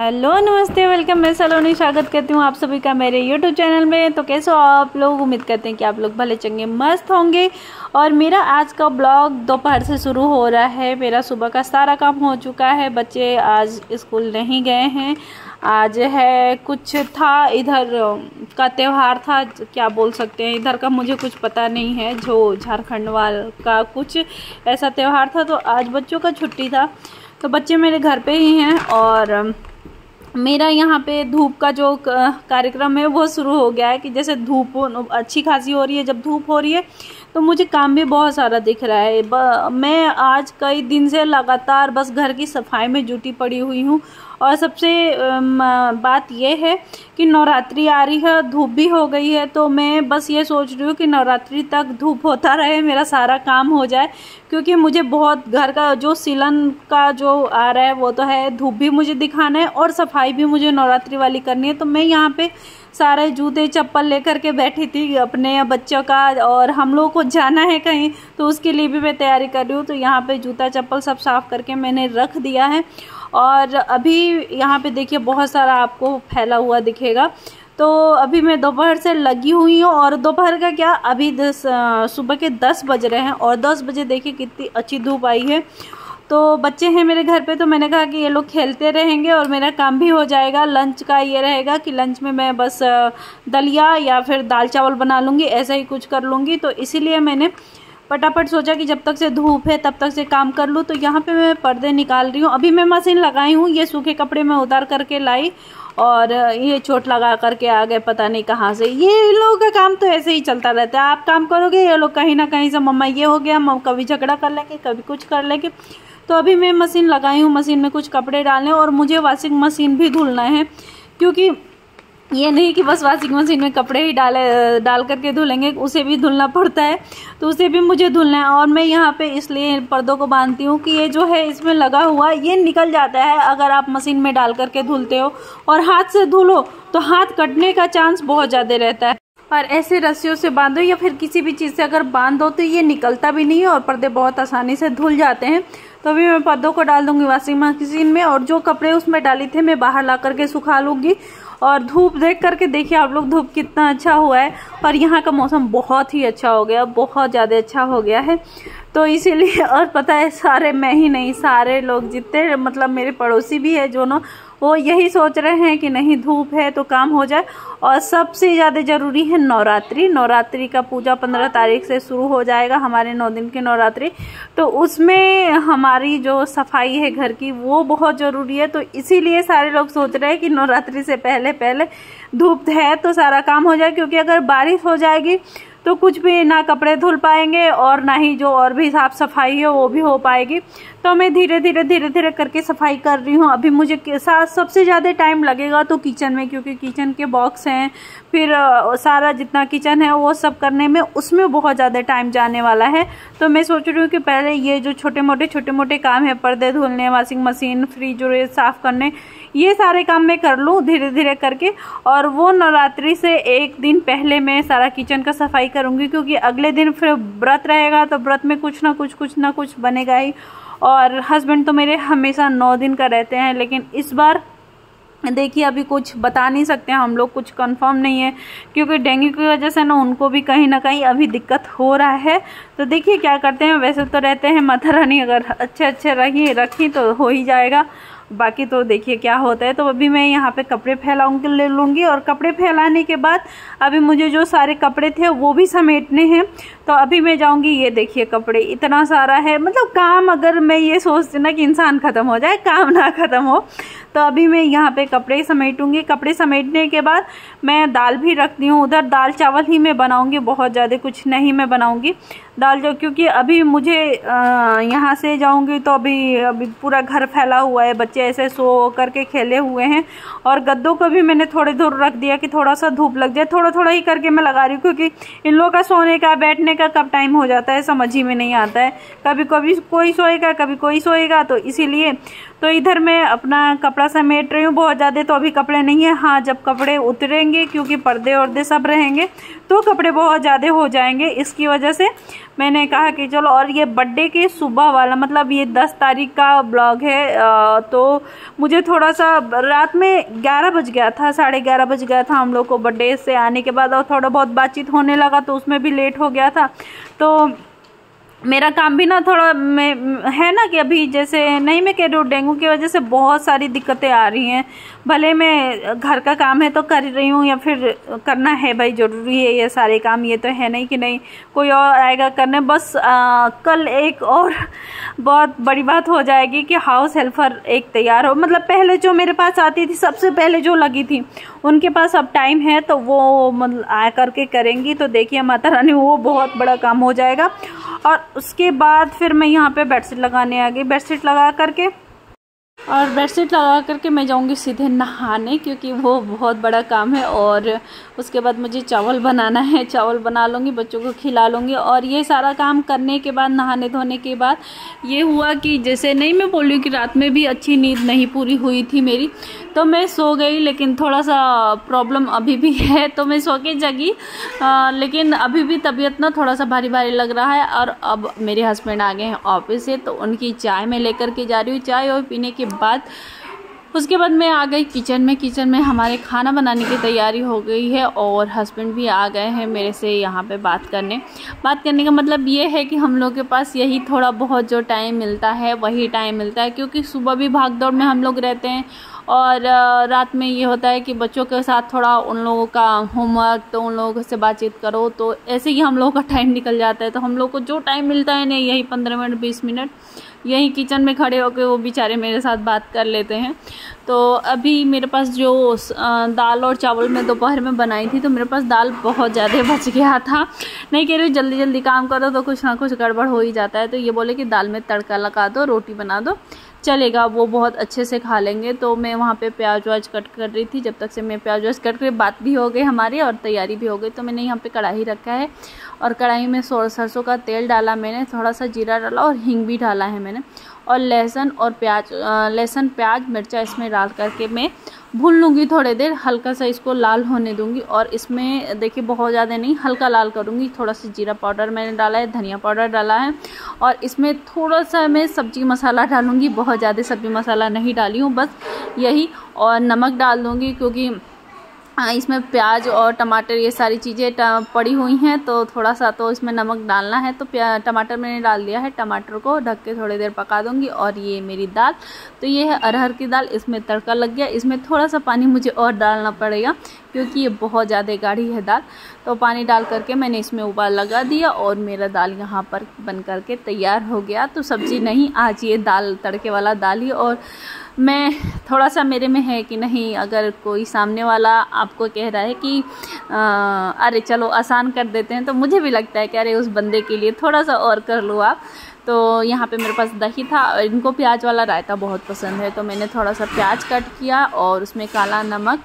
Hello नमस्ते welcome, मैं सलोनी स्वागत करती हूँ आप सभी का मेरे यूट्यूब चैनल में। तो कैसे हो आप लोग? उम्मीद करते हैं कि आप लोग भले चंगे मस्त होंगे। और मेरा आज का ब्लॉग दोपहर से शुरू हो रहा है। मेरा सुबह का सारा काम हो चुका है। बच्चे आज स्कूल नहीं गए हैं। आज है कुछ था, इधर का त्यौहार था, क्या बोल सकते हैं, इधर का मुझे कुछ पता नहीं है, जो झारखंड वाल का कुछ ऐसा त्यौहार था। तो आज बच्चों का छुट्टी था, तो बच्चे मेरे घर पे ही हैं। और मेरा यहाँ पे धूप का जो कार्यक्रम है वो शुरू हो गया है कि जैसे धूप अच्छी खासी हो रही है। जब धूप हो रही है तो मुझे काम भी बहुत सारा दिख रहा है। मैं आज कई दिन से लगातार बस घर की सफाई में जुटी पड़ी हुई हूँ। और सबसे बात यह है कि नवरात्रि आ रही है, धूप भी हो गई है, तो मैं बस ये सोच रही हूँ कि नवरात्रि तक धूप होता रहे, मेरा सारा काम हो जाए। क्योंकि मुझे बहुत घर का जो सिलन का जो आ रहा है वो तो है, धूप भी मुझे दिखाना है और सफाई भी मुझे नवरात्रि वाली करनी है। तो मैं यहाँ पे सारे जूते चप्पल लेकर के बैठी थी अपने बच्चों का, और हम लोगों को जाना है कहीं, तो उसके लिए भी मैं तैयारी कर रही हूँ। तो यहाँ पे जूता चप्पल सब साफ करके मैंने रख दिया है। और अभी यहाँ पे देखिए बहुत सारा आपको फैला हुआ दिखेगा। तो अभी मैं दोपहर से लगी हुई हूँ, और दोपहर का क्या, अभी सुबह के 10 बज रहे हैं, और 10 बजे देखिए कितनी अच्छी धूप आई है। तो बच्चे हैं मेरे घर पे, तो मैंने कहा कि ये लोग खेलते रहेंगे और मेरा काम भी हो जाएगा। लंच का ये रहेगा कि लंच में मैं बस दलिया या फिर दाल चावल बना लूँगी, ऐसा ही कुछ कर लूँगी। तो इसीलिए मैंने फटाफट सोचा कि जब तक से धूप है तब तक से काम कर लूँ। तो यहाँ पे मैं पर्दे निकाल रही हूँ। अभी मैं मशीन लगाई हूँ, ये सूखे कपड़े में उतार करके लाई, और ये चोट लगा करके आ गए पता नहीं कहाँ से। ये इन लोगों का काम तो ऐसे ही चलता रहता है। आप काम करोगे, ये लोग कहीं ना कहीं से मम्मा ये हो गया, कभी झगड़ा कर लेंगे, कभी कुछ कर लेंगे। तो अभी मैं मशीन लगाई हूँ, मशीन में कुछ कपड़े डालने, और मुझे वॉशिंग मशीन भी धुलना है। क्योंकि ये नहीं कि बस वॉशिंग मशीन में कपड़े ही डाल करके धुलेंगे, उसे भी धुलना पड़ता है, तो उसे भी मुझे धुलना है। और मैं यहाँ पे इसलिए पर्दों को बांधती हूँ कि ये जो है इसमें लगा हुआ ये निकल जाता है अगर आप मशीन में डाल करके धुलते हो। और हाथ से धुलो तो हाथ कटने का चांस बहुत ज़्यादा रहता है। और ऐसे रस्सियों से बांधो या फिर किसी भी चीज़ से अगर बांधो तो ये निकलता भी नहीं है, और पर्दे बहुत आसानी से धुल जाते हैं। तो अभी मैं पर्दों को डाल दूंगी वॉशिंग मशीन में, और जो कपड़े उसमें डाली थे मैं बाहर ला करके सुखा लूँगी। और धूप देख करके देखिए आप लोग, धूप कितना अच्छा हुआ है। और यहाँ का मौसम बहुत ही अच्छा हो गया, बहुत ज़्यादा अच्छा हो गया है। तो इसीलिए, और पता है सारे, मैं ही नहीं, सारे लोग जितने मतलब मेरे पड़ोसी भी है जो वो यही सोच रहे हैं कि नहीं धूप है तो काम हो जाए। और सबसे ज़्यादा ज़रूरी है नवरात्रि। नवरात्रि का पूजा 15 तारीख से शुरू हो जाएगा, हमारे 9 दिन की नवरात्रि। तो उसमें हमारी जो सफाई है घर की वो बहुत ज़रूरी है। तो इसीलिए सारे लोग सोच रहे हैं कि नवरात्रि से पहले पहले धूप है तो सारा काम हो जाए। क्योंकि अगर बारिश हो जाएगी तो कुछ भी ना कपड़े धुल पाएंगे, और ना ही जो और भी साफ सफाई है वो भी हो पाएगी। तो मैं धीरे धीरे करके सफाई कर रही हूँ। अभी मुझे सबसे ज़्यादा टाइम लगेगा तो किचन में, क्योंकि किचन के बॉक्स हैं, फिर सारा जितना किचन है वो सब करने में, उसमें बहुत ज़्यादा टाइम जाने वाला है। तो मैं सोच रही हूँ कि पहले ये जो छोटे मोटे काम है, पर्दे धुलने, वॉशिंग मशीन, फ्रिज साफ करने, ये सारे काम मैं कर लूँ धीरे धीरे करके। और वो नवरात्रि से एक दिन पहले मैं सारा किचन का सफाई करूँगी, क्योंकि अगले दिन फिर व्रत रहेगा, तो व्रत में कुछ ना कुछ बनेगा ही। और हस्बैंड तो मेरे हमेशा 9 दिन का रहते हैं, लेकिन इस बार देखिए अभी कुछ बता नहीं सकते हैं हम लोग, कुछ कंफर्म नहीं है। क्योंकि डेंगू की वजह से ना उनको भी कहीं ना कहीं अभी दिक्कत हो रहा है। तो देखिए क्या करते हैं। वैसे तो रहते हैं माता रानी अगर अच्छे रखी तो हो ही जाएगा, बाकी तो देखिए क्या होता है। तो अभी मैं यहाँ पे कपड़े फैलाऊंगी, ले लूँगी, और कपड़े फैलाने के बाद अभी मुझे जो सारे कपड़े थे वो भी समेटने हैं। तो अभी मैं जाऊँगी, ये देखिए कपड़े इतना सारा है। मतलब काम, अगर मैं ये सोचती ना कि इंसान ख़त्म हो जाए, काम ना ख़त्म हो। तो अभी मैं यहाँ पे कपड़े समेटूंगी। कपड़े समेटने के बाद मैं दाल भी रखती हूँ उधर, दाल चावल ही मैं बनाऊँगी, बहुत ज़्यादा कुछ नहीं मैं बनाऊँगी दाल जो। क्योंकि अभी मुझे यहाँ से जाऊँगी तो अभी पूरा घर फैला हुआ है, बच्चे ऐसे सो करके खेले हुए हैं। और गद्दों को भी मैंने थोड़ी दूर रख दिया कि थोड़ा सा धूप लग जाए, थोड़ा ही करके मैं लगा रही हूँ। क्योंकि इन लोगों का सोने का, बैठने का कब टाइम हो जाता है समझ ही में नहीं आता है। कभी कोई सोएगा, कभी कोई सोएगा, तो इसीलिए तो इधर मैं अपना कपड़ा समेट रही हूँ। बहुत ज़्यादा तो अभी कपड़े नहीं है, हाँ जब कपड़े उतरेंगे क्योंकि पर्दे वर्दे सब रहेंगे तो कपड़े बहुत ज़्यादा हो जाएंगे। इसकी वजह से मैंने कहा कि चलो, और ये बर्थडे के सुबह वाला मतलब ये 10 तारीख का ब्लॉग है। तो मुझे थोड़ा सा रात में 11 बज गया था, 11:30 बज गया था हम लोग को बर्थडे से आने के बाद, और थोड़ा बहुत बातचीत होने लगा तो उसमें भी लेट हो गया था। तो मेरा काम भी ना थोड़ा है ना कि अभी जैसे नहीं, मैं कह रही हूँ डेंगू की वजह से बहुत सारी दिक्कतें आ रही हैं। भले मैं घर का काम है तो कर रही हूँ, या फिर करना है भाई, ज़रूरी है ये सारे काम, ये तो है नहीं कि नहीं कोई और आएगा करने। बस कल एक और बहुत बड़ी बात हो जाएगी कि हाउस हेल्पर एक तैयार हो, मतलब पहले जो मेरे पास आती थी, सबसे पहले जो लगी थी, उनके पास अब टाइम है तो वो मतलब आ करके करेंगी। तो देखिए माता रानी, वो बहुत बड़ा काम हो जाएगा। और उसके बाद फिर मैं यहाँ पे बेडशीट लगाने आ गई। बेडशीट लगा करके मैं जाऊँगी सीधे नहाने, क्योंकि वो बहुत बड़ा काम है। और उसके बाद मुझे चावल बनाना है, चावल बना लूँगी, बच्चों को खिला लूँगी। और ये सारा काम करने के बाद, नहाने धोने के बाद ये हुआ कि जैसे नहीं, मैं बोल रही हूँ कि रात में भी अच्छी नींद नहीं पूरी हुई थी मेरी, तो मैं सो गई। लेकिन थोड़ा सा प्रॉब्लम अभी भी है, तो मैं सो के जगी, लेकिन अभी भी तबीयत ना थोड़ा सा भारी भारी लग रहा है। और अब मेरे हस्बैंड आ गए हैं ऑफिस से, तो उनकी चाय मैं लेकर के जा रही हूँ। चाय और पीने के बाद उसके बाद मैं आ गई किचन में हमारे खाना बनाने की तैयारी हो गई है। और हस्बैंड भी आ गए हैं मेरे से यहाँ पे बात करने का मतलब ये है कि हम लोग के पास यही थोड़ा बहुत जो टाइम मिलता है वही टाइम मिलता है, क्योंकि सुबह भी भाग दौड़ में हम लोग रहते हैं, और रात में ये होता है कि बच्चों के साथ थोड़ा उन लोगों का होमवर्क, तो उन लोगों से बातचीत करो, तो ऐसे ही हम लोगों का टाइम निकल जाता है। तो हम लोग को जो टाइम मिलता है ना, यही 15 मिनट 20 मिनट यही किचन में खड़े होकर वो बेचारे मेरे साथ बात कर लेते हैं। तो अभी मेरे पास जो दाल और चावल मैं दोपहर में बनाई थी, तो मेरे पास दाल बहुत ज़्यादा बच गया था। नहीं कह रही हूँ जल्दी जल्दी काम करो तो कुछ ना कुछ गड़बड़ हो ही जाता है। तो ये बोले कि दाल में तड़का लगा दो, रोटी बना दो, चलेगा, वो बहुत अच्छे से खा लेंगे। तो मैं वहाँ पे प्याज व्याज कट कर रही थी। जब तक से मैं प्याज व्याज कट कर, बात भी हो गई हमारी और तैयारी भी हो गई। तो मैंने यहाँ पे कढ़ाई रखा है, और कढ़ाई में सरसों का तेल डाला मैंने, थोड़ा सा जीरा डाला और हींग भी डाला है मैंने, और लहसुन और प्याज मिर्चा इसमें डाल करके मैं भून लूँगी थोड़ी देर, हल्का सा इसको लाल होने दूँगी। और इसमें देखिए बहुत ज़्यादा नहीं, हल्का लाल करूँगी। थोड़ा सा जीरा पाउडर मैंने डाला है, धनिया पाउडर डाला है, और इसमें थोड़ा सा मैं सब्जी मसाला डालूँगी, बहुत ज़्यादा सब्जी मसाला नहीं डाली हूँ, बस यही। और नमक डाल दूँगी, क्योंकि इसमें प्याज और टमाटर ये सारी चीज़ें पड़ी हुई हैं, तो थोड़ा सा तो इसमें नमक डालना है। तो टमाटर मैंने डाल दिया है, टमाटर को ढक के थोड़ी देर पका दूंगी। और ये मेरी दाल, तो ये है अरहर की दाल, इसमें तड़का लग गया। इसमें थोड़ा सा पानी मुझे और डालना पड़ेगा, क्योंकि ये बहुत ज़्यादा गाढ़ी है दाल। तो पानी डाल करके मैंने इसमें उबाल लगा दिया, और मेरा दाल यहाँ पर बन करके तैयार हो गया। तो सब्ज़ी नहीं, आज ये दाल तड़के वाला दाल ही। और मैं थोड़ा सा मेरे में है कि नहीं, अगर कोई सामने वाला आपको कह रहा है कि अरे चलो आसान कर देते हैं, तो मुझे भी लगता है कि अरे उस बंदे के लिए थोड़ा सा और कर लो आप। तो यहाँ पे मेरे पास दही था, और इनको प्याज वाला रायता बहुत पसंद है, तो मैंने थोड़ा सा प्याज कट किया और उसमें काला नमक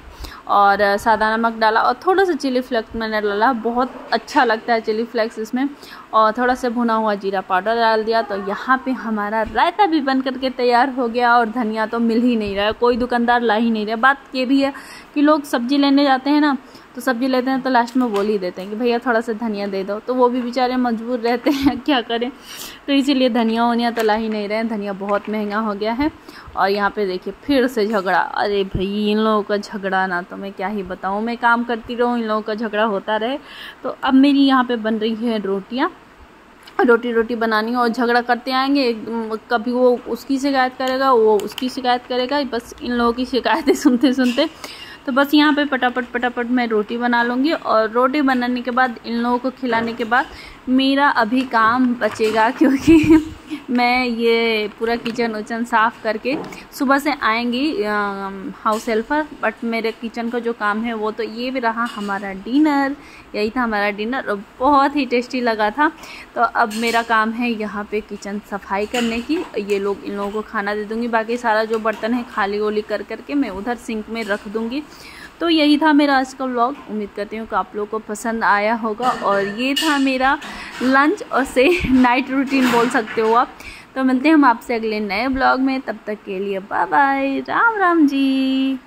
और सादा नमक डाला, और थोड़ा सा चिली फ्लेक्स मैंने डाला, बहुत अच्छा लगता है चिली फ्लेक्स इसमें, और थोड़ा सा भुना हुआ जीरा पाउडर डाल दिया। तो यहाँ पे हमारा रायता भी बन करके तैयार हो गया। और धनिया तो मिल ही नहीं रहा है, कोई दुकानदार ला ही नहीं रहा। बात ये भी है कि लोग सब्ज़ी लेने जाते हैं ना, तो सब्ज़ी लेते हैं तो लास्ट में बोल ही देते हैं कि भैया थोड़ा सा धनिया दे दो, तो वो भी बेचारे मजबूर रहते हैं, क्या करें। तो इसीलिए धनिया वनिया तो ला ही नहीं रहे हैं, धनिया बहुत महंगा हो गया है। और यहाँ पे देखिए फिर से झगड़ा, अरे भाई इन लोगों का झगड़ा ना, तो मैं क्या ही बताऊँ, मैं काम करती रहूँ, इन लोगों का झगड़ा होता रहे। तो अब मेरी यहाँ पे बन रही है रोटियाँ, रोटी बनानी है, और झगड़ा करते आएंगे, कभी वो उसकी शिकायत करेगा, वो उसकी शिकायत करेगा, बस इन लोगों की शिकायतें सुनते सुनते। तो बस यहाँ पे फटाफट मैं रोटी बना लूँगी, और रोटी बनाने के बाद इन लोगों को खिलाने के बाद मेरा अभी काम बचेगा, क्योंकि मैं ये पूरा किचन उचन साफ़ करके सुबह से आएंगी हाउस हेल्पर। बट मेरे किचन का जो काम है वो तो ये भी रहा हमारा डिनर, यही था हमारा डिनर, और बहुत ही टेस्टी लगा था। तो अब मेरा काम है यहाँ पे किचन सफाई करने की, ये लोग इन लोगों को खाना दे दूँगी, बाकी सारा जो बर्तन है खाली गोली कर करके मैं उधर सिंक में रख दूँगी। तो यही था मेरा आज का व्लॉग, उम्मीद करती हूँ कि आप लोगों को पसंद आया होगा। और ये था मेरा लंच और से नाइट रूटीन बोल सकते हो आप। तो मिलते हैं हम आपसे अगले नए ब्लॉग में, तब तक के लिए बाय बाय, राम राम जी।